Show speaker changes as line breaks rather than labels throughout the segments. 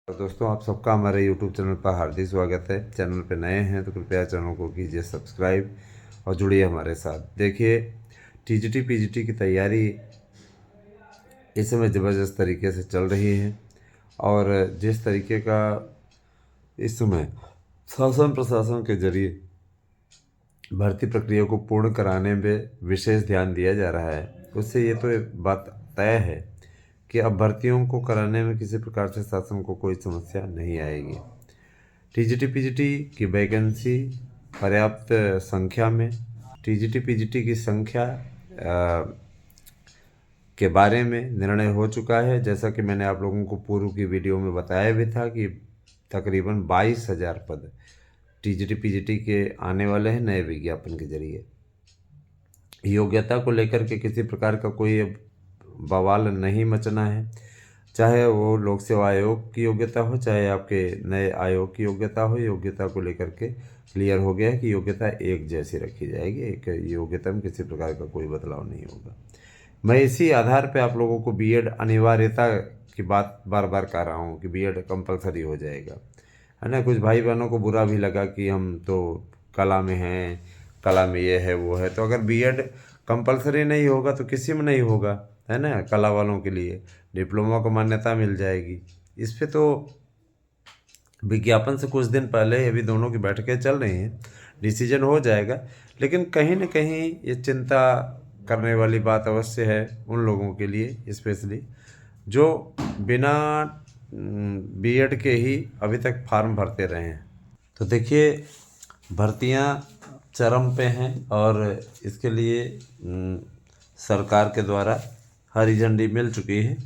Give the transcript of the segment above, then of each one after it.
और दोस्तों, आप सबका हमारे YouTube चैनल पर हार्दिक स्वागत है। चैनल पे नए हैं तो कृपया चैनल को कीजिए सब्सक्राइब और जुड़िए हमारे साथ। देखिए, टीजीटी पीजीटी की तैयारी इस समय ज़बरदस्त तरीके से चल रही है और जिस तरीके का इस समय शासन प्रशासन के जरिए भर्ती प्रक्रिया को पूर्ण कराने में विशेष ध्यान दिया जा रहा है, उससे ये तो एक बात तय है कि अब भर्तियों को कराने में किसी प्रकार से शासन को कोई समस्या नहीं आएगी। टीजीटी पीजीटी की वैकेंसी पर्याप्त संख्या में, टीजीटी पीजीटी की संख्या के बारे में निर्णय हो चुका है। जैसा कि मैंने आप लोगों को पूर्व की वीडियो में बताया भी था कि तकरीबन 22,000 पद टीजीटी पीजीटी के आने वाले हैं नए विज्ञापन के जरिए। योग्यता को लेकर के किसी प्रकार का कोई अब बवाल नहीं मचना है, चाहे वो लोक सेवा आयोग की योग्यता हो, चाहे आपके नए आयोग की योग्यता हो। योग्यता को लेकर के क्लियर हो गया है कि योग्यता एक जैसी रखी जाएगी, एक योग्यता में किसी प्रकार का कोई बदलाव नहीं होगा। मैं इसी आधार पे आप लोगों को बीएड अनिवार्यता की बात बार बार कह रहा हूँ कि बीएड कंपलसरी हो जाएगा, है ना। कुछ भाई बहनों को बुरा भी लगा कि हम तो कला में हैं, कला में ये है वो है। तो अगर बीएड कंपलसरी नहीं होगा तो किसी में नहीं होगा, है ना। कला वालों के लिए डिप्लोमा को मान्यता मिल जाएगी। इस पे तो विज्ञापन से कुछ दिन पहले अभी दोनों की बैठकें चल रही हैं, डिसीजन हो जाएगा। लेकिन कहीं न कहीं ये चिंता करने वाली बात अवश्य है उन लोगों के लिए, स्पेशली जो बिना बीएड के ही अभी तक फार्म भरते रहे हैं। तो देखिए, भर्तियां चरम पे हैं और इसके लिए सरकार के द्वारा हरी झंडी मिल चुकी है।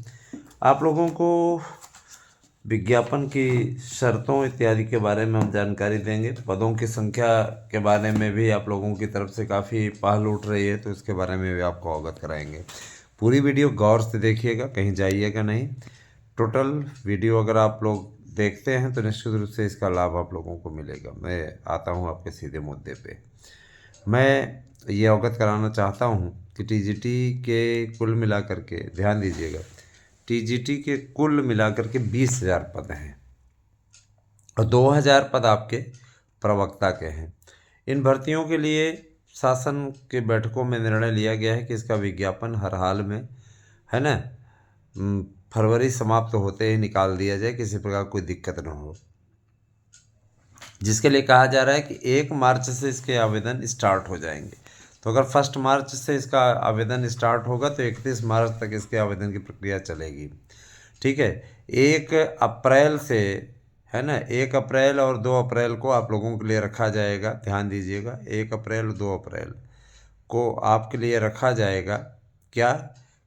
आप लोगों को विज्ञापन की शर्तों इत्यादि के बारे में हम जानकारी देंगे। पदों की संख्या के बारे में भी आप लोगों की तरफ से काफ़ी पहल उठ रही है, तो इसके बारे में भी आपको अवगत कराएंगे। पूरी वीडियो गौर से देखिएगा, कहीं जाइएगा नहीं। टोटल वीडियो अगर आप लोग देखते हैं तो निश्चित रूप से इसका लाभ आप लोगों को मिलेगा। मैं आता हूँ आपके सीधे मुद्दे पे। मैं ये अवगत कराना चाहता हूँ कि टीजीटी के कुल मिलाकर के, ध्यान दीजिएगा, टीजीटी के कुल मिलाकर के 20,000 पद हैं और 2,000 पद आपके प्रवक्ता के हैं। इन भर्तियों के लिए शासन के बैठकों में निर्णय लिया गया है कि इसका विज्ञापन हर हाल में, है ना, फरवरी समाप्त होते ही निकाल दिया जाए, किसी प्रकार कोई दिक्कत न हो। जिसके लिए कहा जा रहा है कि 1 मार्च से इसके आवेदन स्टार्ट हो जाएंगे। तो अगर 1 मार्च से इसका आवेदन स्टार्ट होगा तो 31 मार्च तक इसके आवेदन की प्रक्रिया चलेगी। ठीक है। 1 अप्रैल से, है ना, 1 अप्रैल और 2 अप्रैल को आप लोगों के लिए रखा जाएगा। ध्यान दीजिएगा, 1 अप्रैल और 2 अप्रैल को आपके लिए रखा जाएगा क्या,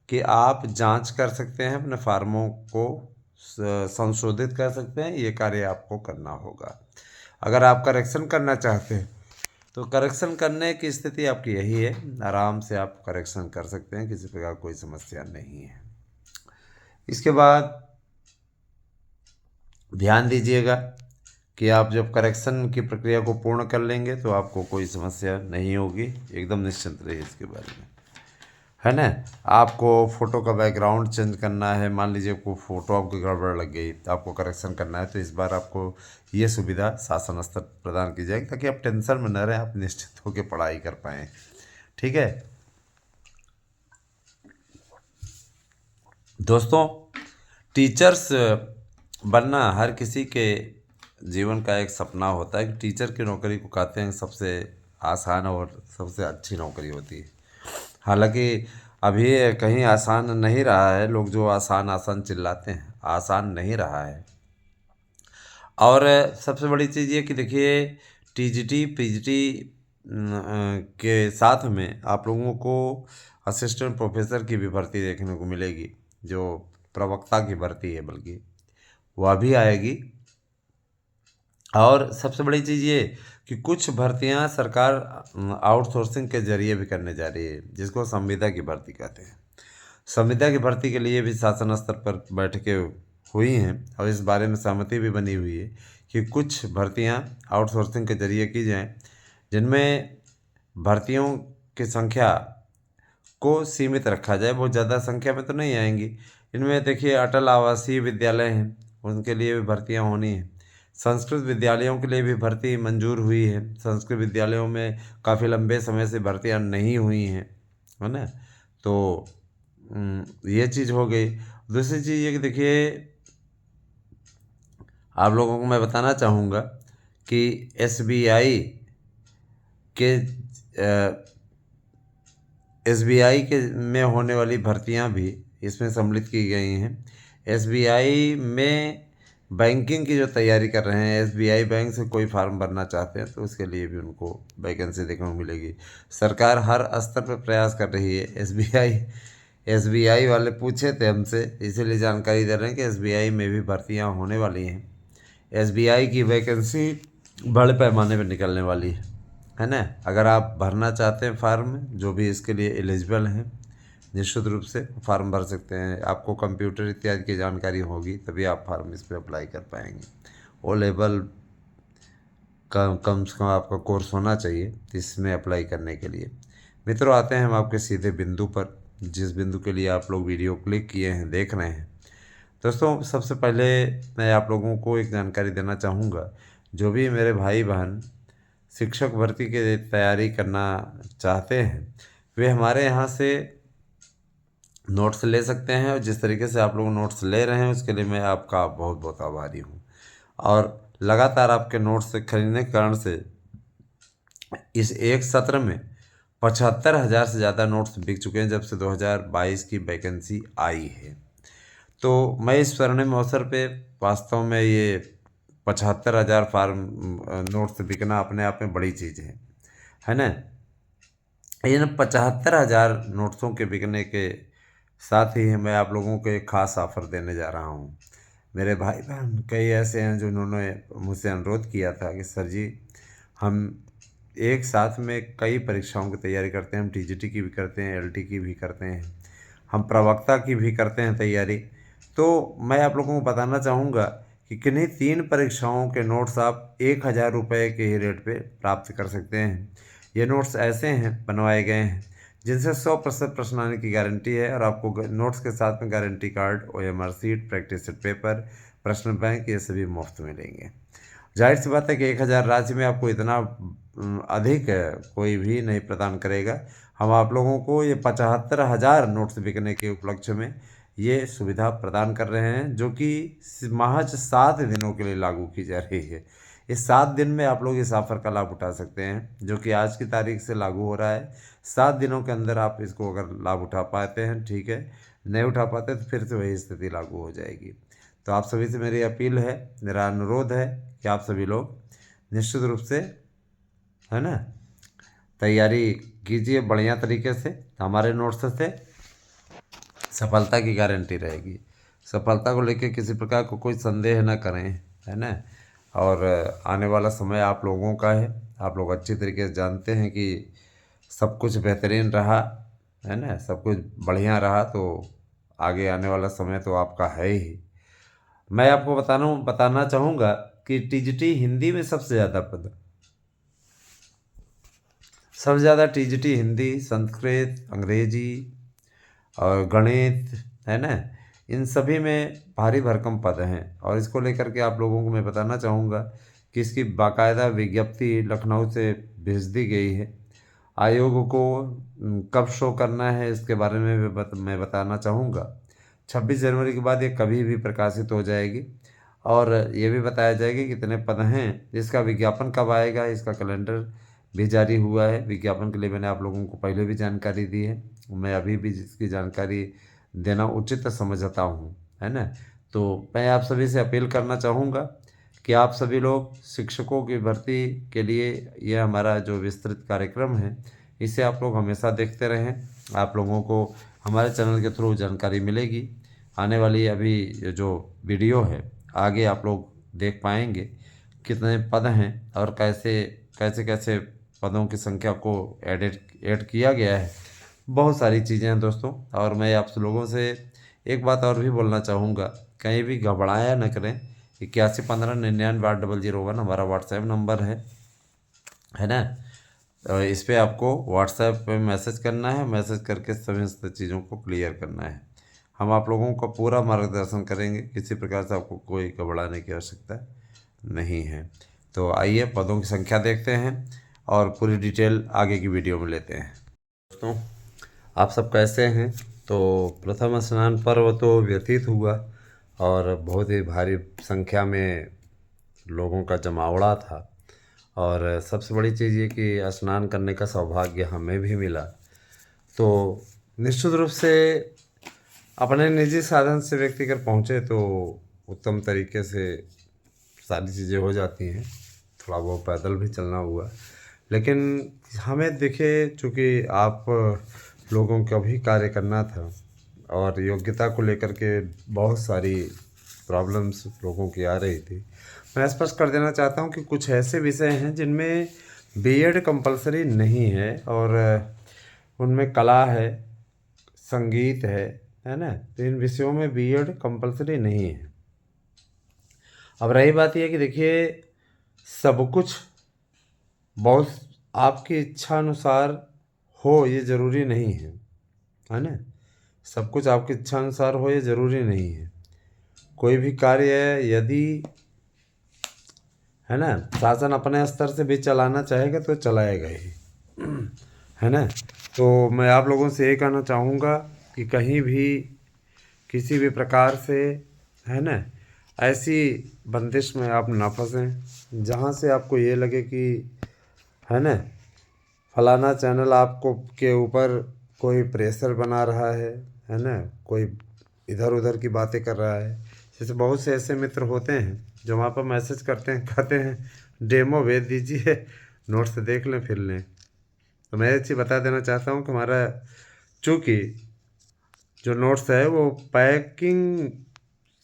कि आप जांच कर सकते हैं, अपने फार्मों को संशोधित कर सकते हैं। ये कार्य आपको करना होगा। अगर आप करेक्शन करना चाहते हैं तो करेक्शन करने की स्थिति आपकी यही है, आराम से आप करेक्शन कर सकते हैं, किसी प्रकार कोई समस्या नहीं है। इसके बाद ध्यान दीजिएगा कि आप जब करेक्शन की प्रक्रिया को पूर्ण कर लेंगे तो आपको कोई समस्या नहीं होगी, एकदम निश्चिंत रहिए इसके बारे में, है ना। आपको फ़ोटो का बैकग्राउंड चेंज करना है, मान लीजिए कोई फ़ोटो आपको गड़बड़ लग गई तो आपको करेक्शन करना है, तो इस बार आपको ये सुविधा शासन स्तर प्रदान की जाएगी ताकि आप टेंशन में न रहें, आप निश्चित होकर पढ़ाई कर पाएँ। ठीक है दोस्तों, टीचर्स बनना हर किसी के जीवन का एक सपना होता है कि टीचर की नौकरी को कहते हैं सबसे आसान और सबसे अच्छी नौकरी होती है। हालांकि अभी कहीं आसान नहीं रहा है, लोग जो आसान आसान चिल्लाते हैं, आसान नहीं रहा है। और सबसे बड़ी चीज़ ये कि देखिए, टीजीटी पीजीटी के साथ में आप लोगों को असिस्टेंट प्रोफेसर की भी भर्ती देखने को मिलेगी, जो प्रवक्ता की भर्ती है, बल्कि वह भी आएगी। और सबसे बड़ी चीज़ ये कि कुछ भर्तियां सरकार आउटसोर्सिंग के जरिए भी करने जा रही है, जिसको संविदा की भर्ती कहते हैं। संविदा की भर्ती के लिए भी शासन स्तर पर बैठकें हुई हैं और इस बारे में सहमति भी बनी हुई है कि कुछ भर्तियां आउटसोर्सिंग के जरिए की जाएं, जिनमें भर्तियों की संख्या को सीमित रखा जाए। बहुत ज़्यादा संख्या में तो नहीं आएंगी। इनमें देखिए, अटल आवासीय विद्यालय हैं, उनके लिए भी भर्तियां होनी है। संस्कृत विद्यालयों के लिए भी भर्ती मंजूर हुई है। संस्कृत विद्यालयों में काफ़ी लंबे समय से भर्तियां नहीं हुई हैं, है ना। तो ये चीज़ हो गई। दूसरी चीज़ ये कि देखिए, आप लोगों को मैं बताना चाहूँगा कि एसबीआई के में होने वाली भर्तियां भी इसमें सम्मिलित की गई हैं। एसबीआई में बैंकिंग की जो तैयारी कर रहे हैं, एसबीआई बैंक से कोई फार्म भरना चाहते हैं तो उसके लिए भी उनको वैकेंसी देखने को मिलेगी। सरकार हर स्तर पर प्रयास कर रही है। एसबीआई वाले पूछे थे हमसे, इसीलिए जानकारी दे रहे हैं कि एसबीआई में भी भर्तियां होने वाली हैं। एसबीआई की वैकेंसी बड़े पैमाने पर निकलने वाली है ना। अगर आप भरना चाहते हैं फार्म, जो भी इसके लिए एलिजिबल हैं, निश्चित रूप से फॉर्म भर सकते हैं। आपको कंप्यूटर इत्यादि की जानकारी होगी तभी आप फार्म इस पर अप्लाई कर पाएंगे। ओ लेवल कम से कम आपका कोर्स होना चाहिए इसमें अप्लाई करने के लिए। मित्रों, आते हैं हम आपके सीधे बिंदु पर, जिस बिंदु के लिए आप लोग वीडियो क्लिक किए हैं, देख रहे हैं। दोस्तों, सबसे पहले मैं आप लोगों को एक जानकारी देना चाहूँगा। जो भी मेरे भाई बहन शिक्षक भर्ती की तैयारी करना चाहते हैं, वे हमारे यहाँ से नोट्स ले सकते हैं। और जिस तरीके से आप लोग नोट्स ले रहे हैं उसके लिए मैं आपका बहुत बहुत आभारी हूँ। और लगातार आपके नोट्स खरीदने के कारण से इस एक सत्र में 75,000 से ज़्यादा नोट्स बिक चुके हैं जब से 2022 की वैकेंसी आई है। तो मैं इस स्वर्णिम अवसर पे वास्तव में ये 75,000 फार्म नोट्स बिकना अपने आप में बड़ी चीज़ है ना। इन 75,000 नोट्सों के बिकने के साथ ही मैं आप लोगों को एक ख़ास ऑफ़र देने जा रहा हूँ। मेरे भाई बहन कई ऐसे हैं जो उन्होंने मुझसे अनुरोध किया था कि सर जी, हम एक साथ में कई परीक्षाओं की तैयारी करते हैं। हम टीजीटी की भी करते हैं, एलटी की भी करते हैं, हम प्रवक्ता की भी करते हैं तैयारी। तो मैं आप लोगों को बताना चाहूँगा कि किन्हीं 3 परीक्षाओं के नोट्स आप 1,000 रुपये के ही रेट पे प्राप्त कर सकते हैं। ये नोट्स ऐसे हैं, बनवाए गए हैं, जिनसे 100% प्रश्न आने की गारंटी है। और आपको नोट्स के साथ में guarantee card, OMR sheet, practice set paper, प्रश्न बैंक, ये सभी मुफ्त मिलेंगे। जाहिर सी बात है कि 1,000 राज्य में आपको इतना अधिक कोई भी नहीं प्रदान करेगा। हम आप लोगों को ये 75,000 नोट्स बिकने के उपलक्ष्य में ये सुविधा प्रदान कर रहे हैं, जो कि महज 7 दिनों के लिए लागू की जा रही है। इस 7 दिन में आप लोग इस ऑफ़र का लाभ उठा सकते हैं, जो कि आज की तारीख से लागू हो रहा है। 7 दिनों के अंदर आप इसको अगर लाभ उठा पाते हैं, ठीक है, नहीं उठा पाते तो फिर से वही स्थिति लागू हो जाएगी। तो आप सभी से मेरी अपील है, मेरा अनुरोध है कि आप सभी लोग निश्चित रूप से, है ना, तैयारी कीजिए बढ़िया तरीके से। हमारे नोट्स से सफलता की गारंटी रहेगी। सफलता को लेकर किसी प्रकार को कोई संदेह न करें, है ना। और आने वाला समय आप लोगों का है। आप लोग अच्छी तरीके से जानते हैं कि सब कुछ बेहतरीन रहा, है ना, सब कुछ बढ़िया रहा तो आगे आने वाला समय तो आपका है ही। मैं आपको बताना चाहूँगा कि टीजीटी हिंदी में सबसे ज़्यादा टीजीटी हिंदी, संस्कृत, अंग्रेजी और गणित, है ना, इन सभी में भारी भरकम पद हैं। और इसको लेकर के आप लोगों को मैं बताना चाहूँगा कि इसकी बाकायदा विज्ञप्ति लखनऊ से भेज दी गई है। आयोग को कब शो करना है इसके बारे में मैं बताना चाहूँगा। 26 जनवरी के बाद ये कभी भी प्रकाशित हो जाएगी। और ये भी बताया जाएगा कि कितने पद हैं। इसका विज्ञापन कब आएगा, इसका कैलेंडर भी जारी हुआ है। विज्ञापन के लिए मैंने आप लोगों को पहले भी जानकारी दी है, मैं अभी भी इसकी जानकारी देना उचित समझता हूँ, है ना। तो मैं आप सभी से अपील करना चाहूँगा कि आप सभी लोग शिक्षकों की भर्ती के लिए ये हमारा जो विस्तृत कार्यक्रम है, इसे आप लोग हमेशा देखते रहें। आप लोगों को हमारे चैनल के थ्रू जानकारी मिलेगी। आने वाली अभी जो वीडियो है, आगे आप लोग देख पाएंगे कितने पद हैं और कैसे कैसे कैसे पदों की संख्या को ऐड किया गया है। बहुत सारी चीज़ें हैं दोस्तों। और मैं आप लोगों से एक बात और भी बोलना चाहूँगा, कहीं भी घबराया न करें। 8115998001 हमारा व्हाट्सएप नंबर है ना। इस पर आपको व्हाट्सएप पे मैसेज करना है, मैसेज करके सभी चीज़ों को क्लियर करना है। हम आप लोगों का पूरा मार्गदर्शन करेंगे, किसी प्रकार से आपको कोई घबराने की आवश्यकता नहीं है। तो आइए पदों की संख्या देखते हैं और पूरी डिटेल आगे की वीडियो में लेते हैं। दोस्तों, आप सब कैसे हैं? तो प्रथम स्नान पर्व तो व्यतीत हुआ और बहुत ही भारी संख्या में लोगों का जमावड़ा था, और सबसे बड़ी चीज़ ये कि स्नान करने का सौभाग्य हमें भी मिला। तो निश्चित रूप से अपने निजी साधन से व्यक्ति अगर पहुँचे तो उत्तम तरीके से सारी चीज़ें हो जाती हैं। थोड़ा बहुत पैदल भी चलना हुआ, लेकिन हमें देखे चूँकि आप लोगों का भी कार्य करना था और योग्यता को लेकर के बहुत सारी प्रॉब्लम्स लोगों की आ रही थी। मैं स्पष्ट कर देना चाहता हूँ कि कुछ ऐसे विषय हैं जिनमें बीएड कंपलसरी नहीं है, और उनमें कला है, संगीत है ना। तो इन विषयों में बीएड कंपलसरी नहीं है। अब रही बात यह कि देखिए, सब कुछ बहुत आपकी इच्छा अनुसार हो ये ज़रूरी नहीं है ना। सब कुछ आपकी इच्छा अनुसार हो ये ज़रूरी नहीं है। कोई भी कार्य है यदि है ना, शासन अपने स्तर से भी चलाना चाहेगा तो चलाएगा ही, है ना। तो मैं आप लोगों से ये कहना चाहूँगा कि कहीं भी किसी भी प्रकार से, है ना, ऐसी बंदिश में आप ना फंसें जहाँ से आपको ये लगे कि, है ना, फलाना चैनल आपको के ऊपर कोई प्रेशर बना रहा है ना, कोई इधर उधर की बातें कर रहा है। जैसे बहुत से ऐसे मित्र होते हैं जो वहाँ पर मैसेज करते हैं, कहते हैं डेमो भेज दीजिए, नोट्स देख लें फिर लें। तो मैं एक चीज़ बता देना चाहता हूँ कि हमारा चूँकि जो नोट्स है वो पैकिंग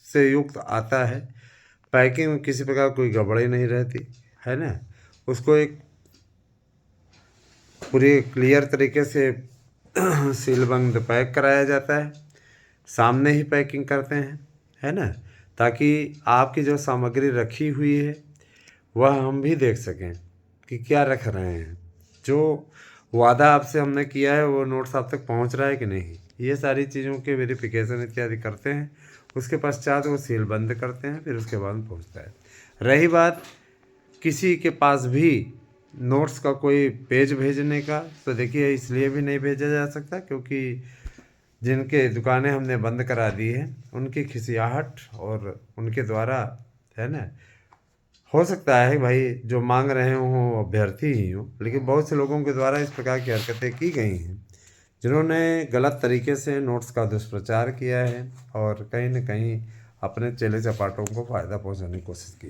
से युक्त आता है, पैकिंग में किसी प्रकार कोई गड़बड़ी नहीं रहती, है ना। उसको एक पूरी क्लियर तरीके से सीलबंद पैक कराया जाता है, सामने ही पैकिंग करते हैं, है ना, ताकि आपकी जो सामग्री रखी हुई है वह हम भी देख सकें कि क्या रख रहे हैं, जो वादा आपसे हमने किया है वो नोट्स आप तक पहुंच रहा है कि नहीं। ये सारी चीज़ों के वेरिफिकेशन इत्यादि करते हैं, उसके पश्चात वो सील बंद करते हैं, फिर उसके बाद पहुंचता है। रही बात किसी के पास भी नोट्स का कोई पेज भेजने का, तो देखिए इसलिए भी नहीं भेजा जा सकता क्योंकि जिनके दुकानें हमने बंद करा दी है उनकी खिसियाहट और उनके द्वारा, है ना, हो सकता है भाई जो मांग रहे हों अभ्यर्थी ही हों, लेकिन बहुत से लोगों के द्वारा इस प्रकार की हरकतें की गई हैं जिन्होंने गलत तरीके से नोट्स का दुष्प्रचार किया है और कहीं न कहीं अपने चेले चपाटों को फ़ायदा पहुंचाने की कोशिश की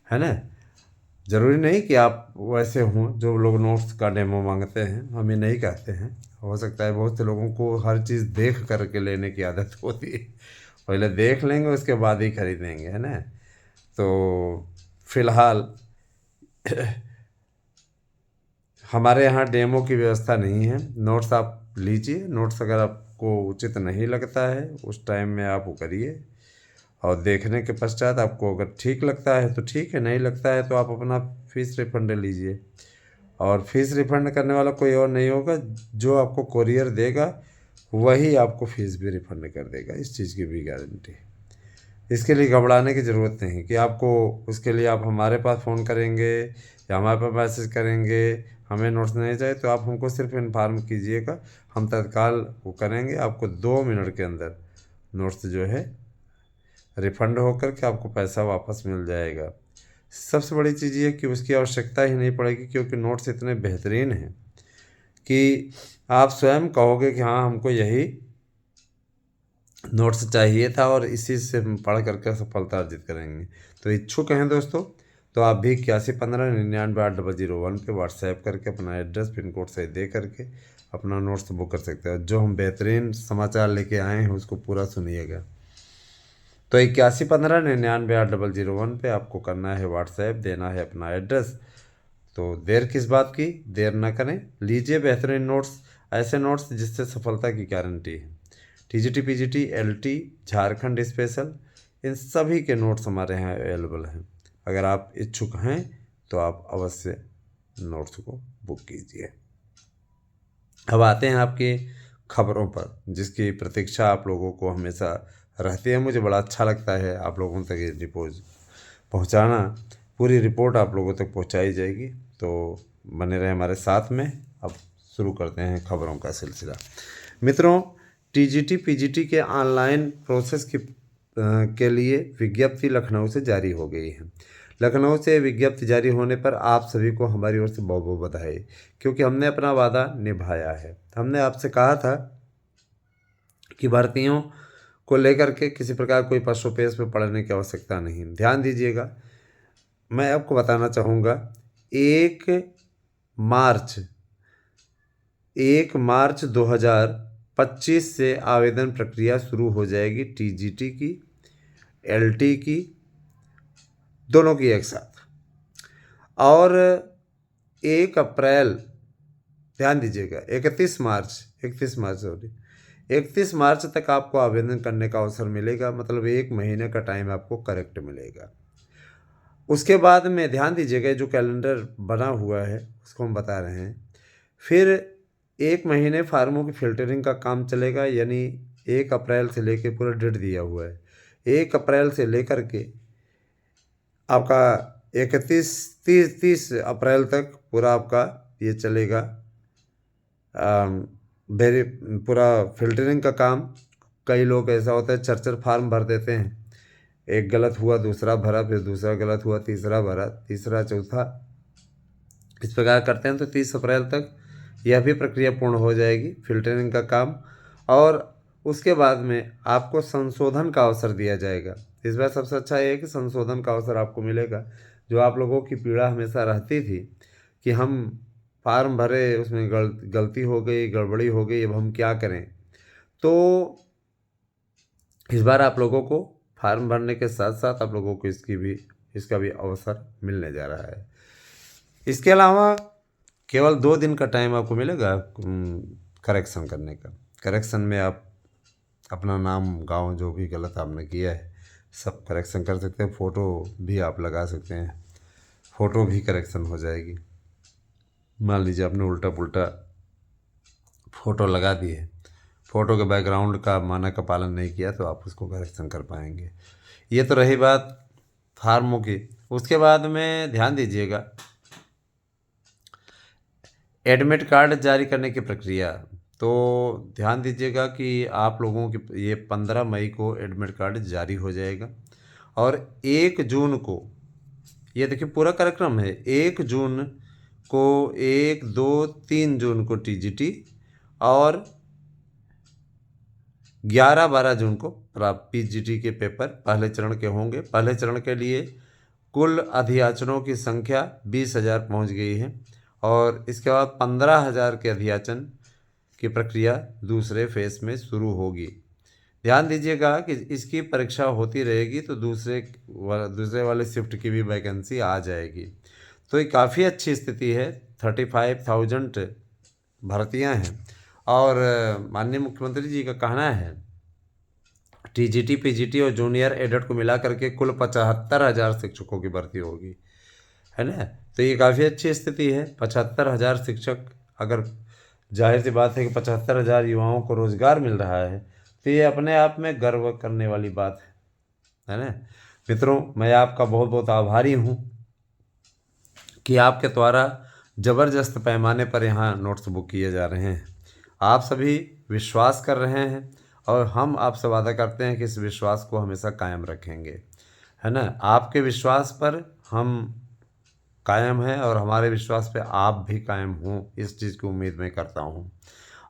है ना। ज़रूरी नहीं कि आप वैसे हों जो लोग नोट्स का डेमो मांगते हैं, हम ये नहीं कहते हैं। हो सकता है बहुत से लोगों को हर चीज़ देख करके लेने की आदत होती है, पहले देख लेंगे उसके बाद ही खरीदेंगे, है ना। तो फिलहाल हमारे यहाँ डेमो की व्यवस्था नहीं है। नोट्स आप लीजिए, नोट्स अगर आपको उचित नहीं लगता है उस टाइम में आप वो करिए, और देखने के पश्चात आपको अगर ठीक लगता है तो ठीक है, नहीं लगता है तो आप अपना फ़ीस रिफंड लीजिए। और फीस रिफंड करने वाला कोई और नहीं होगा, जो आपको कोरियर देगा वही आपको फ़ीस भी रिफंड कर देगा, इस चीज़ की भी गारंटी है। इसके लिए घबराने की ज़रूरत नहीं कि आपको उसके लिए आप हमारे पास फ़ोन करेंगे या हमारे पास मैसेज करेंगे, हमें नोट्स नहीं चाहिए, तो आप हमको सिर्फ इन्फॉर्म कीजिएगा, हम तत्काल वो करेंगे। आपको 2 मिनट के अंदर नोट्स जो है रिफ़ंड होकर के आपको पैसा वापस मिल जाएगा। सबसे बड़ी चीज़ ये कि उसकी आवश्यकता ही नहीं पड़ेगी क्योंकि नोट्स इतने बेहतरीन हैं कि आप स्वयं कहोगे कि हाँ हमको यही नोट्स चाहिए था और इसी से हम पढ़ करके सफलता अर्जित करेंगे। तो इच्छुक हैं दोस्तों, तो आप भी 8115998001 पे व्हाट्सएप करके अपना एड्रेस पिन कोड सही दे करके अपना नोट्स बुक कर सकते हैं। जो हम बेहतरीन समाचार लेके आए हैं उसको पूरा सुनिएगा। तो 8115998001 पे आपको करना है व्हाट्सएप, देना है अपना एड्रेस। तो देर किस बात की, देर ना करें, लीजिए बेहतरीन नोट्स, ऐसे नोट्स जिससे सफलता की गारंटी है। TGT, PGT, LT, Jharkhand special, इन सभी के नोट्स हमारे यहाँ अवेलेबल हैं। अगर आप इच्छुक हैं तो आप अवश्य नोट्स को बुक कीजिए। अब आते हैं आपके खबरों पर, जिसकी प्रतीक्षा आप लोगों को हमेशा रहती है। मुझे बड़ा अच्छा लगता है आप लोगों तक ये रिपोर्ट पहुंचाना। पूरी रिपोर्ट आप लोगों तक पहुंचाई जाएगी, तो बने रहे हमारे साथ में। अब शुरू करते हैं खबरों का सिलसिला। मित्रों, टीजीटी पीजीटी के ऑनलाइन प्रोसेस के लिए विज्ञप्ति लखनऊ से जारी हो गई है। लखनऊ से विज्ञप्ति जारी होने पर आप सभी को हमारी ओर से बहुत बहुत बधाई, क्योंकि हमने अपना वादा निभाया है। हमने आपसे कहा था कि भर्तियों को लेकर के किसी प्रकार कोई पशुपेश में पड़ने की आवश्यकता नहीं। ध्यान दीजिएगा, मैं आपको बताना चाहूँगा, 1 मार्च 2025 से आवेदन प्रक्रिया शुरू हो जाएगी, टीजीटी की, एलटी की, दोनों की एक साथ। और 1 अप्रैल, ध्यान दीजिएगा, 31 मार्च तक आपको आवेदन करने का अवसर मिलेगा। मतलब 1 महीने का टाइम आपको करेक्ट मिलेगा। उसके बाद में ध्यान दीजिएगा, जो कैलेंडर बना हुआ है उसको हम बता रहे हैं। फिर 1 महीने फार्मों की फिल्टरिंग का काम चलेगा, यानी 1 अप्रैल से लेके पूरा डेट दिया हुआ है। 1 अप्रैल से लेकर के आपका 30 अप्रैल तक पूरा आपका ये चलेगा, वेरी पूरा फिल्टरिंग का काम। कई लोग ऐसा होता है चर फार्म भर देते हैं, एक गलत हुआ दूसरा भरा, फिर दूसरा गलत हुआ तीसरा भरा, तीसरा चौथा, इस प्रकार करते हैं। तो 30 अप्रैल तक यह भी प्रक्रिया पूर्ण हो जाएगी, फिल्टरिंग का काम। और उसके बाद में आपको संशोधन का अवसर दिया जाएगा। इस बार सबसे अच्छा ये है कि संशोधन का अवसर आपको मिलेगा। जो आप लोगों की पीड़ा हमेशा रहती थी कि हम फार्म भरे, उसमें गलती हो गई, गड़बड़ी हो गई, अब हम क्या करें, तो इस बार आप लोगों को फार्म भरने के साथ साथ आप लोगों को इसका भी अवसर मिलने जा रहा है। इसके अलावा केवल 2 दिन का टाइम आपको मिलेगा करेक्शन करने का। करेक्शन में आप अपना नाम, गांव, जो भी गलत आपने किया है सब करेक्शन कर सकते हैं। फ़ोटो भी आप लगा सकते हैं, फ़ोटो भी करेक्शन हो जाएगी। मान लीजिए आपने उल्टा पुल्टा फ़ोटो लगा दी है, फ़ोटो के बैकग्राउंड का मानक का पालन नहीं किया, तो आप उसको करेक्शन कर पाएंगे। ये तो रही बात फार्मों की। उसके बाद में ध्यान दीजिएगा, एडमिट कार्ड जारी करने की प्रक्रिया। तो ध्यान दीजिएगा कि आप लोगों की ये 15 मई को एडमिट कार्ड जारी हो जाएगा। और 1 जून को, ये देखिए पूरा कार्यक्रम है, 1 जून को, 1, 2, 3 जून को टीजीटी, और 11-12 जून को पीजीटी के पेपर पहले चरण के होंगे। पहले चरण के लिए कुल अभियाचनों की संख्या 20,000 पहुँच गई है, और इसके बाद 15,000 के अभियाचन की प्रक्रिया दूसरे फेज में शुरू होगी। ध्यान दीजिएगा कि इसकी परीक्षा होती रहेगी, तो दूसरे वाले शिफ्ट की भी वैकेंसी आ जाएगी। तो ये काफ़ी अच्छी स्थिति है। 35,000 भर्तियां हैं, और माननीय मुख्यमंत्री जी का कहना है टीजीटी पीजीटी और जूनियर एडेड को मिला करके कुल 75,000 शिक्षकों की भर्ती होगी, है ना। तो ये काफ़ी अच्छी स्थिति है। 75,000 शिक्षक, अगर जाहिर सी बात है कि 75,000 युवाओं को रोज़गार मिल रहा है, तो ये अपने आप में गर्व करने वाली बात है ना। मित्रों, मैं आपका बहुत बहुत आभारी हूँ कि आपके द्वारा ज़बरदस्त पैमाने पर यहाँ नोट्स बुक किए जा रहे हैं। आप सभी विश्वास कर रहे हैं, और हम आपसे वादा करते हैं कि इस विश्वास को हमेशा कायम रखेंगे, है ना। आपके विश्वास पर हम कायम हैं, और हमारे विश्वास पे आप भी कायम हों, इस चीज़ की उम्मीद मैं करता हूँ।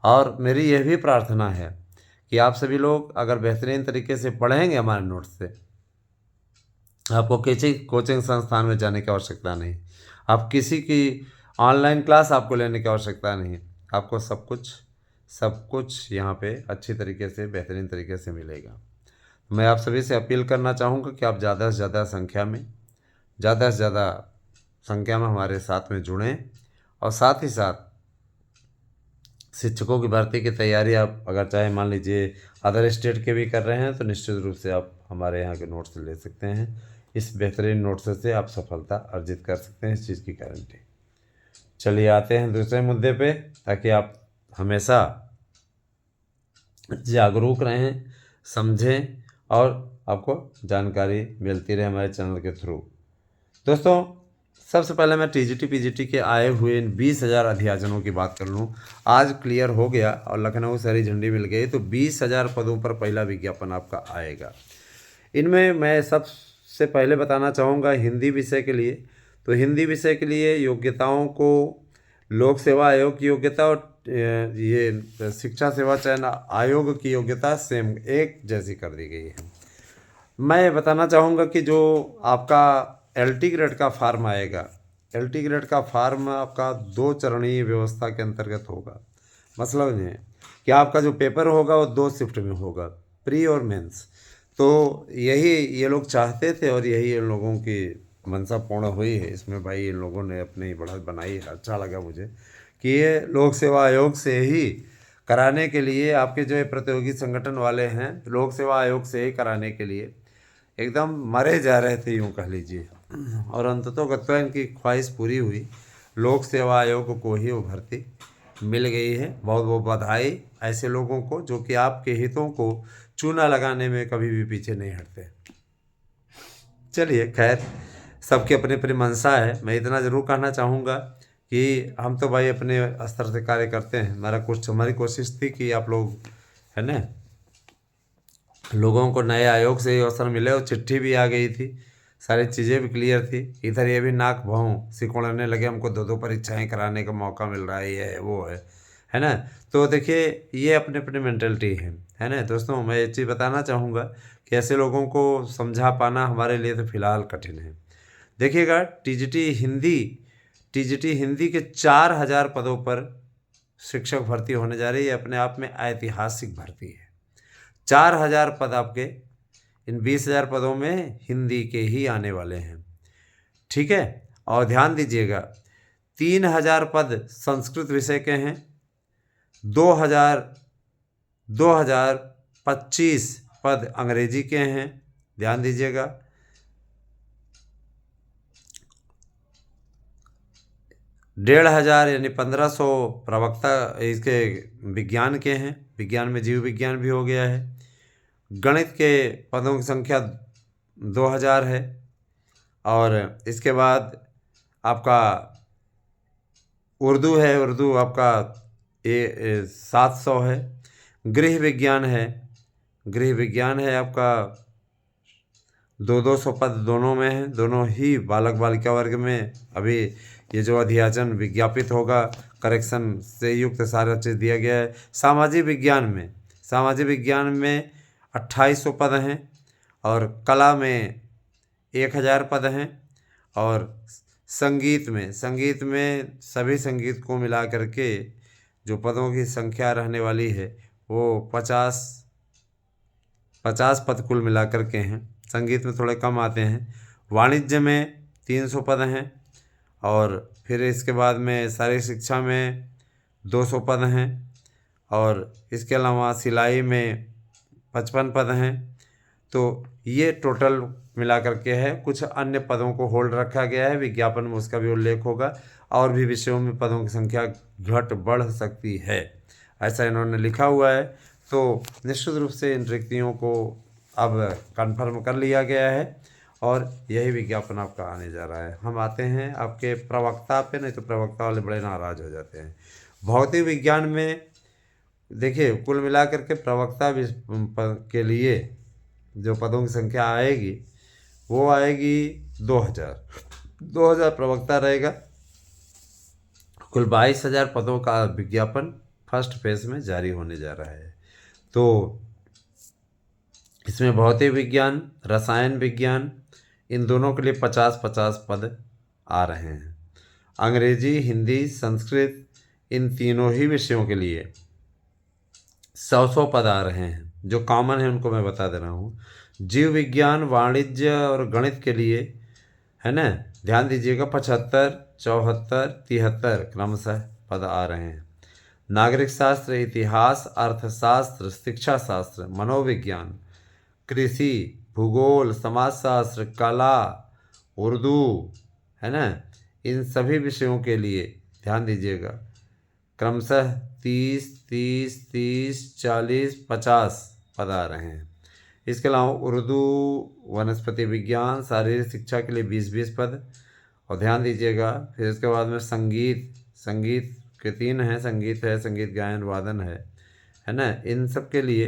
और मेरी यह भी प्रार्थना है कि आप सभी लोग अगर बेहतरीन तरीके से पढ़ेंगे हमारे नोट्स से, आपको किसी कोचिंग संस्थान में जाने की आवश्यकता नहीं, आप किसी की ऑनलाइन क्लास आपको लेने की आवश्यकता नहीं। आपको सब कुछ यहाँ पे अच्छी तरीके से, बेहतरीन तरीके से मिलेगा। मैं आप सभी से अपील करना चाहूँगा कि आप ज़्यादा से ज़्यादा संख्या में हमारे साथ में जुड़ें, और साथ ही साथ शिक्षकों की भर्ती की तैयारी आप अगर चाहे, मान लीजिए अदर स्टेट के भी कर रहे हैं, तो निश्चित रूप से आप हमारे यहाँ के नोट्स ले सकते हैं। इस बेहतरीन नोट्स से आप सफलता अर्जित कर सकते हैं, इस चीज़ की गारंटी। चलिए आते हैं दूसरे मुद्दे पे, ताकि आप हमेशा जागरूक रहें, समझें और आपको जानकारी मिलती रहे हमारे चैनल के थ्रू। दोस्तों, सबसे पहले मैं टीजीटी पीजीटी के आए हुए इन 20,000 अध्याचनों की बात कर लूँ। आज क्लियर हो गया और लखनऊ से हरी झंडी मिल गई, तो 20,000 पदों पर पहला विज्ञापन आपका आएगा। इनमें मैं सबसे पहले बताना चाहूँगा हिंदी विषय के लिए। तो हिंदी विषय के लिए योग्यताओं को लोक सेवा आयोग की योग्यता और ये शिक्षा सेवा चयन आयोग की योग्यता सेम एक जैसी कर दी गई है। मैं बताना चाहूँगा कि जो आपका एलटी ग्रेड का फार्म आएगा, एलटी ग्रेड का फार्म आपका 2 चरणीय व्यवस्था के अंतर्गत होगा। मतलब ये कि आपका जो पेपर होगा वो 2 शिफ्ट में होगा, प्री और मेंस। तो यही ये लोग चाहते थे और यही इन लोगों की मंशा पूर्ण हुई है। इसमें भाई इन लोगों ने अपनी बढ़त बनाई है। अच्छा लगा मुझे कि ये लोक सेवा आयोग से ही कराने के लिए, आपके जो प्रतियोगी संगठन वाले हैं लोक सेवा आयोग से ही कराने के लिए एकदम मरे जा रहे थे, यूँ कह लीजिए। और अंततोगत्वा इनकी ख्वाहिश पूरी हुई, लोक सेवा आयोग को ही वो भर्ती मिल गई है। बहुत बहुत बधाई ऐसे लोगों को जो कि आपके हितों को चूना लगाने में कभी भी पीछे नहीं हटते। चलिए खैर, सबकी अपनी अपनी मंशा है। मैं इतना ज़रूर कहना चाहूँगा कि हम तो भाई अपने स्तर से कार्य करते हैं। हमारी कोशिश थी कि आप लोग, है ना, लोगों को नए आयोग से अवसर मिले और चिट्ठी भी आ गई थी, सारी चीज़ें भी क्लियर थी। इधर ये भी नाक भौं सिकोड़ने लगे, हमको 2-2 परीक्षाएं कराने का मौका मिल रहा है, ये है वो है ना। तो देखिए ये अपने अपने मेंटलिटी है ना। दोस्तों, मैं ये चीज़ बताना चाहूँगा कि ऐसे लोगों को समझा पाना हमारे लिए तो फ़िलहाल कठिन है। देखिएगा, टीजीटी हिंदी के 4,000 पदों पर शिक्षक भर्ती होने जा रही है। अपने आप में ऐतिहासिक भर्ती है। 4,000 पद आपके इन 20,000 पदों में हिंदी के ही आने वाले हैं, ठीक है। और ध्यान दीजिएगा, 3,000 पद संस्कृत विषय के हैं, 2,025 पद अंग्रेजी के हैं। ध्यान दीजिएगा, 1,500 यानी 1,500 प्रवक्ता इसके विज्ञान के हैं। विज्ञान में जीव विज्ञान भी हो गया है। गणित के पदों की संख्या 2,000 है। और इसके बाद आपका उर्दू है, उर्दू आपका 700 है। गृह विज्ञान है आपका 200 पद दोनों में है, दोनों ही बालक बालिका वर्ग में। अभी ये जो अध्याचन विज्ञापित होगा, करेक्शन से युक्त सारा चीज़ दिया गया है। सामाजिक विज्ञान में 2,800 पद हैं और कला में 1,000 पद हैं। और संगीत में सभी संगीत को मिला करके जो पदों की संख्या रहने वाली है वो 50 पद कुल मिला करके हैं। संगीत में थोड़े कम आते हैं। वाणिज्य में 300 पद हैं। और फिर इसके बाद में शारीरिक शिक्षा में 200 पद हैं। और इसके अलावा सिलाई में 55 पद हैं। तो ये टोटल मिला करके है। कुछ अन्य पदों को होल्ड रखा गया है, विज्ञापन में उसका भी उल्लेख होगा। और भी विषयों में पदों की संख्या घट बढ़ सकती है, ऐसा इन्होंने लिखा हुआ है। तो निश्चित रूप से इन रिक्तियों को अब कंफर्म कर लिया गया है और यही विज्ञापन आपका आने जा रहा है। हम आते हैं आपके प्रवक्ता पे, नहीं तो प्रवक्ता वाले बड़े नाराज हो जाते हैं। भौतिक विज्ञान में देखिए, कुल मिलाकर के प्रवक्ता के लिए जो पदों की संख्या आएगी वो आएगी 2,000 प्रवक्ता रहेगा। कुल 22,000 पदों का विज्ञापन फर्स्ट फेज में जारी होने जा रहा है। तो इसमें भौतिक विज्ञान, रसायन विज्ञान, इन दोनों के लिए 50-50 पद आ रहे हैं। अंग्रेजी, हिंदी, संस्कृत, इन तीनों ही विषयों के लिए 100 पद आ रहे हैं। जो कॉमन है उनको मैं बता दे रहा हूँ। जीव विज्ञान, वाणिज्य और गणित के लिए, है ना, ध्यान दीजिएगा, 75, 74, 73 क्रमशः पद आ रहे हैं। नागरिक शास्त्र, इतिहास, अर्थशास्त्र, शिक्षा शास्त्र, मनोविज्ञान, कृषि, भूगोल, समाजशास्त्र, कला, उर्दू, है ना, इन सभी विषयों के लिए ध्यान दीजिएगा क्रमशः 30, 30, 30, 40, 50 पद आ रहे हैं। इसके अलावा उर्दू, वनस्पति विज्ञान, शारीरिक शिक्षा के लिए 20-20 पद। और ध्यान दीजिएगा, फिर इसके बाद में संगीत, संगीत के 3 हैं, संगीत है, संगीत गायन वादन है ना, इन सब के लिए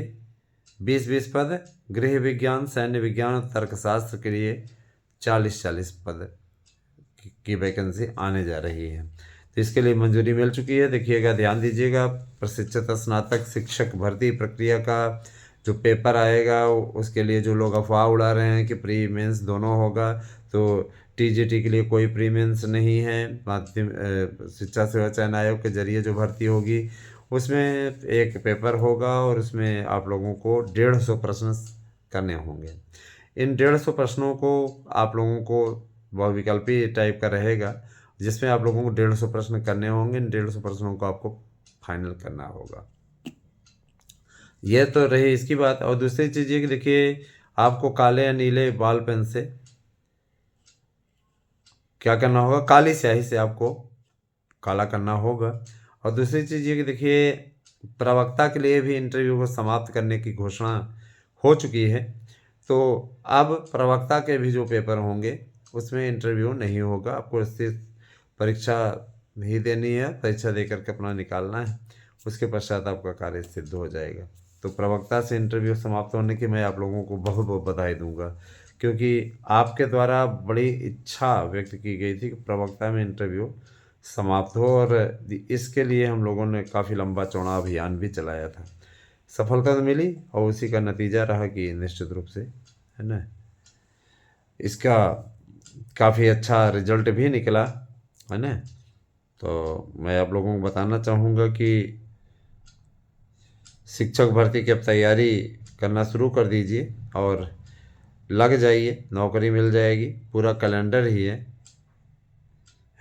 20-20 पद। गृह विज्ञान, सैन्य विज्ञान और तर्कशास्त्र के लिए 40-40 पद की वैकेंसी आने जा रही है। तो इसके लिए मंजूरी मिल चुकी है। देखिएगा, ध्यान दीजिएगा, प्रशिक्षित स्नातक शिक्षक भर्ती प्रक्रिया का जो पेपर आएगा उसके लिए जो लोग अफवाह उड़ा रहे हैं कि प्री मेंस दोनों होगा, तो टीजीटी के लिए कोई प्री मेंस नहीं है। माध्यमिक शिक्षा सेवा चयन आयोग के जरिए जो भर्ती होगी उसमें एक पेपर होगा और उसमें आप लोगों को 150 प्रश्न करने होंगे। इन 150 प्रश्नों को आप लोगों को बहुविकल्पी टाइप का रहेगा, जिसमें आप लोगों को 150 प्रश्न करने होंगे। इन 150 प्रश्नों को आपको फाइनल करना होगा। यह तो रही इसकी बात। और दूसरी चीज़ ये कि देखिए, आपको काले या नीले बॉल पेन से क्या करना होगा, काली स्याही से आपको काला करना होगा। और दूसरी चीज़ ये कि देखिए, प्रवक्ता के लिए भी इंटरव्यू को समाप्त करने की घोषणा हो चुकी है। तो अब प्रवक्ता के भी जो पेपर होंगे उसमें इंटरव्यू नहीं होगा, आपको सिर्फ परीक्षा ही देनी है, परीक्षा दे करके अपना निकालना है, उसके पश्चात आपका कार्य सिद्ध हो जाएगा। तो प्रवक्ता से इंटरव्यू समाप्त होने की मैं आप लोगों को बहुत बहुत बधाई दूंगा, क्योंकि आपके द्वारा बड़ी इच्छा व्यक्त की गई थी कि प्रवक्ता में इंटरव्यू समाप्त हो, और इसके लिए हम लोगों ने काफ़ी लंबा चौड़ा अभियान भी चलाया था। सफलता तो मिली और उसी का नतीजा रहा कि निश्चित रूप से, है ना, इसका काफ़ी अच्छा रिजल्ट भी निकला, है ना। तो मैं आप लोगों को बताना चाहूँगा कि शिक्षक भर्ती की अब तैयारी करना शुरू कर दीजिए और लग जाइए, नौकरी मिल जाएगी। पूरा कैलेंडर ही है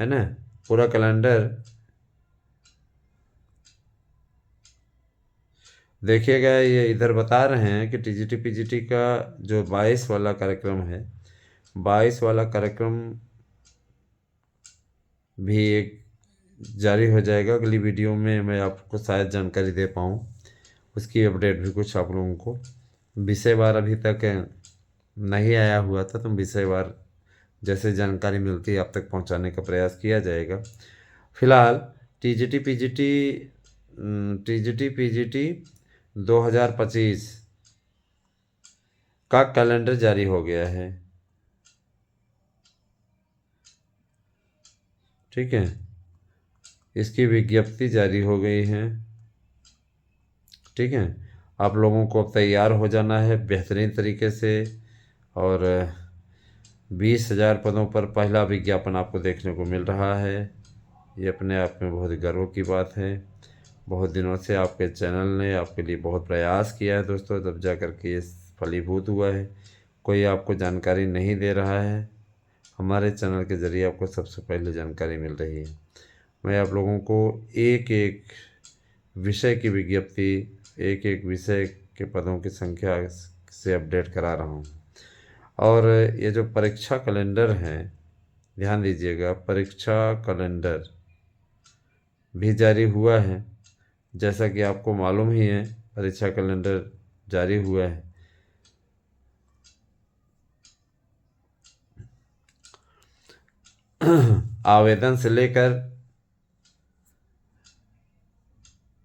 ना, पूरा कैलेंडर देखिएगा। ये इधर बता रहे हैं कि टीजीटी पीजीटी का जो 22 वाला कार्यक्रम है, 22 वाला कार्यक्रम भी एक जारी हो जाएगा। अगली वीडियो में मैं आपको शायद जानकारी दे पाऊँ, उसकी अपडेट भी कुछ आप लोगों को विषयवार अभी तक नहीं आया हुआ था, तो विषयवार जैसे जानकारी मिलती है आप तक पहुंचाने का प्रयास किया जाएगा। फिलहाल टीजीटी पीजीटी 2025 का कैलेंडर जारी हो गया है, ठीक है, इसकी विज्ञप्ति जारी हो गई है, ठीक है। आप लोगों को अब तैयार हो जाना है बेहतरीन तरीके से। और 20,000 पदों पर पहला विज्ञापन आपको देखने को मिल रहा है। ये अपने आप में बहुत गर्व की बात है। बहुत दिनों से आपके चैनल ने आपके लिए बहुत प्रयास किया है दोस्तों, तब जा कर के ये फलीभूत हुआ है। कोई आपको जानकारी नहीं दे रहा है, हमारे चैनल के ज़रिए आपको सबसे पहले जानकारी मिल रही है। मैं आप लोगों को एक एक विषय की विज्ञप्ति, एक एक विषय के पदों की संख्या से अपडेट करा रहा हूँ। और ये जो परीक्षा कैलेंडर है, ध्यान दीजिएगा, परीक्षा कैलेंडर भी जारी हुआ है। जैसा कि आपको मालूम ही है, परीक्षा कैलेंडर जारी हुआ है। आवेदन से लेकर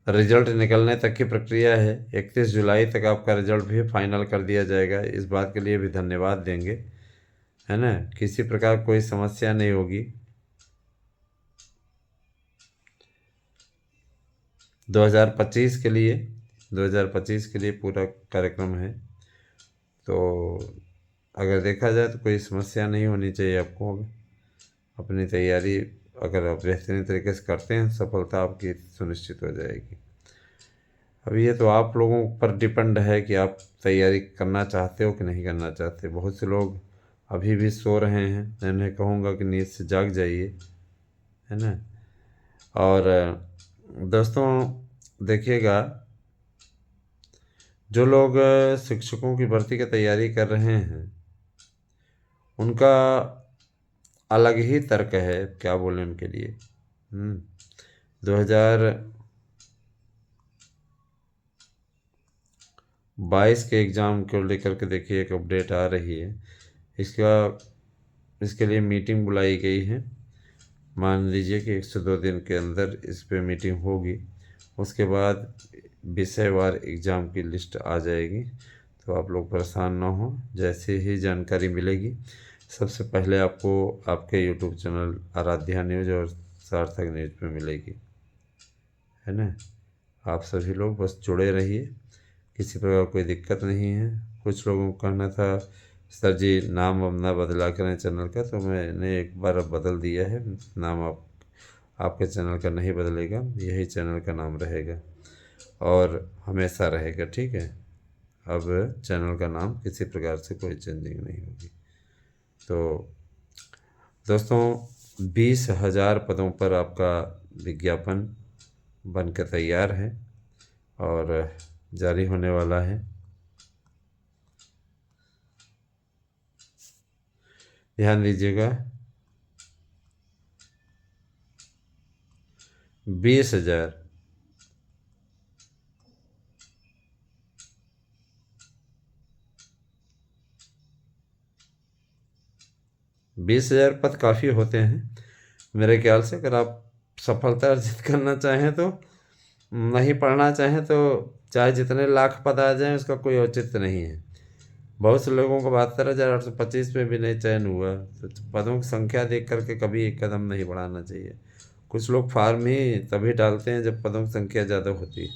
रिजल्ट निकलने तक की प्रक्रिया है। 31 जुलाई तक आपका रिजल्ट भी फाइनल कर दिया जाएगा। इस बात के लिए भी धन्यवाद देंगे, है ना। किसी प्रकार कोई समस्या नहीं होगी। 2025 के लिए पूरा कार्यक्रम है। तो अगर देखा जाए तो कोई समस्या नहीं होनी चाहिए आपको। अपनी तैयारी अगर आप बेहतरीन तरीके से करते हैं, सफलता आपकी सुनिश्चित हो जाएगी। अब ये तो आप लोगों पर डिपेंड है कि आप तैयारी करना चाहते हो कि नहीं करना चाहते। बहुत से लोग अभी भी सो रहे हैं, मैं उन्हें कहूँगा कि नींद से जाग जाइए, है ना। और दोस्तों देखिएगा, जो लोग शिक्षकों की भर्ती की तैयारी कर रहे हैं उनका अलग ही तर्क है, क्या बोलें उनके लिए। 2022 के एग्ज़ाम को लेकर के देखिए एक अपडेट आ रही है। इसके लिए मीटिंग बुलाई गई है। मान लीजिए कि 102 दिन के अंदर इस पे मीटिंग होगी। उसके बाद विषयवार एग्ज़ाम की लिस्ट आ जाएगी, तो आप लोग परेशान ना हो। जैसे ही जानकारी मिलेगी सबसे पहले आपको आपके यूट्यूब चैनल आराध्या न्यूज़ और सार्थक न्यूज़ पे मिलेगी, है ना। आप सभी लोग बस जुड़े रहिए, किसी प्रकार कोई दिक्कत नहीं है। कुछ लोगों का कहना था सर जी नाम अब ना बदला करें चैनल का, तो मैंने एक बार अब बदल दिया है नाम। आपके चैनल का नहीं बदलेगा, यही चैनल का नाम रहेगा और हमेशा रहेगा, ठीक है। अब चैनल का नाम किसी प्रकार से कोई चेंजिंग नहीं होगी। तो दोस्तों 20,000 पदों पर आपका विज्ञापन बन के तैयार है और जारी होने वाला है। ध्यान दीजिएगा, 20,000 20,000 पद काफ़ी होते हैं मेरे ख्याल से। अगर आप सफलता अर्जित करना चाहें तो, नहीं पढ़ना चाहें तो, चाहे जितने लाख पद आ जाएं उसका कोई औचित्य नहीं है। बहुत से लोगों को 72,825 में भी नहीं चयन हुआ, तो पदों की संख्या देख करके कभी एक कदम नहीं बढ़ाना चाहिए। कुछ लोग फार्म ही तभी डालते हैं जब पदों की संख्या ज़्यादा होती है।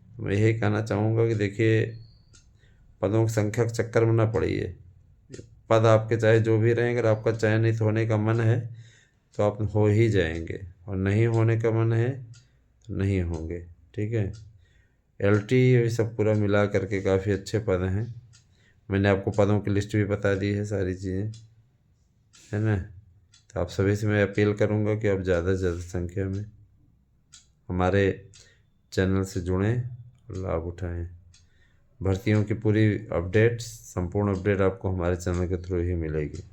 तो मैं यही कहना चाहूँगा कि देखिए, पदों की संख्या के चक्कर में ना पड़िए। पद आपके चाहे जो भी रहें, अगर आपका चयनित होने का मन है तो आप हो ही जाएंगे, और नहीं होने का मन है तो नहीं होंगे, ठीक है। LT ये सब पूरा मिला करके काफ़ी अच्छे पद हैं। मैंने आपको पदों की लिस्ट भी बता दी है, सारी चीज़ें, है ना। तो आप सभी से मैं अपील करूँगा कि आप ज़्यादा से ज़्यादा संख्या में हमारे चैनल से जुड़ें और लाभ उठाएं। भर्तियों की पूरी अपडेट, संपूर्ण अपडेट आपको हमारे चैनल के थ्रू ही मिलेगी।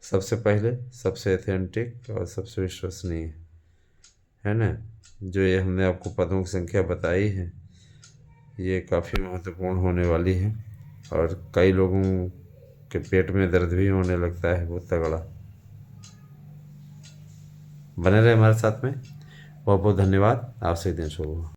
सबसे पहले, सबसे ऑथेंटिक और सबसे विश्वसनीय, है ना। जो ये हमने आपको पदों की संख्या बताई है, ये काफ़ी महत्वपूर्ण होने वाली है। और कई लोगों के पेट में दर्द भी होने लगता है बहुत तगड़ा। बने रहे हमारे साथ में। बहुत बहुत धन्यवाद। आपसे दिन शुभ हो।